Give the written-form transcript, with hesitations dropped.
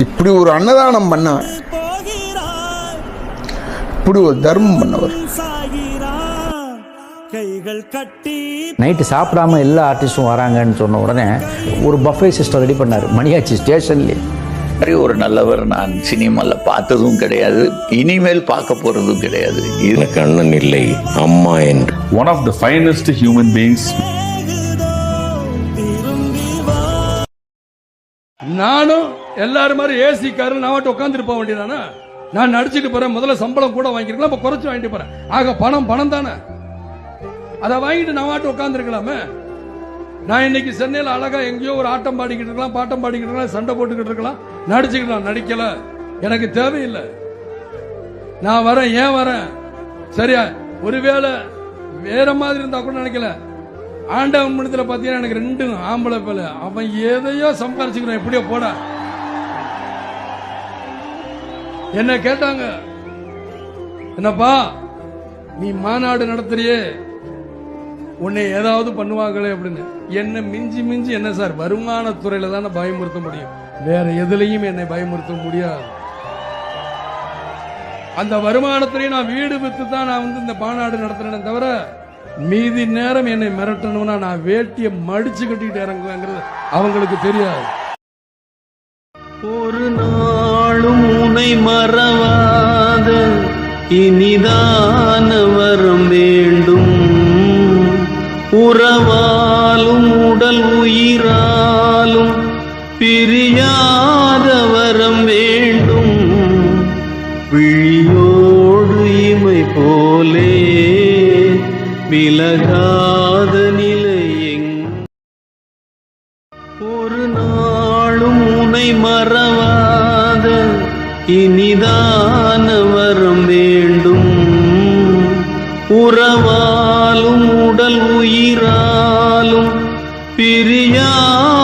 இப்படி ஒரு அன்னதானம் பண்ணவர், இப்படி ஒரு தர்மம் பண்ணவர். நைட்டு சாப்பிடாம எல்லா ஆர்டிஸ்டும் வராங்கன்னு சொன்ன உடனே ஒரு பஃபே சிஸ்டம் ரெடி பண்ணார் மணியாச்சி ஸ்டேஷன்லேயே. ஒரு நல்லவர் நான் சினிமாவில் பார்த்ததும் கிடையாது, இனிமேல் பார்க்க போறதும் கிடையாது. எனக்கு அண்ணன் இல்லை, அம்மா என்று. One of the finest human beings. நானும் எல்லாரும் மாதிரி ஏசி காரில் நான் மட்டும் உட்காந்துட்டு போக வேண்டியதானே? நான் நடிச்சுட்டு போறேன், முதல்ல சம்பளம் கூட வாங்கிருக்கலாம், இப்ப குறைச்சு வாங்கிட்டு போறேன். ஆக பணம் தானே, அதை வாங்கிட்டு நான் மட்டும் உட்காந்துருக்கலாமே. நான் இன்னைக்கு சென்னையில் அழகா எங்கேயோ ஒரு ஆட்டம் பாடிக்கிட்டு இருக்கலாம், பாட்டம் பாடிக்கிட்டு இருக்கலாம், சண்டை போட்டுக்கிட்டு இருக்கலாம், நடிச்சுக்கலாம். நடிக்கல, எனக்கு தேவையில்லை. நான் வரேன், ஏன் வரேன்? சரியா, ஒருவேளை வேற மாதிரி இருந்தா கூட நினைக்கல. ஆண்டவன் மனத்துல பாத்தீங்கன்னா எனக்கு 2 ஆம்பளை பேல, அவன் எதையோ சம்பாரிச்சுக்கிறான், எப்படியோ போட. என்ன கேட்டாங்க, என்னப்பா நீ மாநாடு நடத்துறியே, உன்னை ஏதாவது பண்ணுவாங்களே அப்படின்னு. என்ன மிஞ்சி என்ன சார், வருமானத்துறையில தானே பயமுறுத்த முடியும், வேற எதுலையும் என்னை பயமுறுத்த முடியாது. அந்த வருமானத்துறையை நான் வீடு வித்து தான் நான் இந்த மாநாடு நடத்துறேன் தவிர, மீதி நேரம் என்னை மிரட்டணும்னா நான் வேட்டியை மடிச்சு கட்டிட்டு இறங்குவேங்கிறது அவங்களுக்கு தெரியாது. ஒரு நாளும் உனை மறவாத இனிதான வரம் வேண்டும், உறவாலும் உடல் உயிராலும் பிரியாத வரம் வேண்டும், விழியோடு இமை போலே விலகாத நிலை. ஒரு நாளும் உனை மறவாத இனிதான வரம் வேண்டும், உறவாலும் உடல் உயிராலும் பிரியாதவர்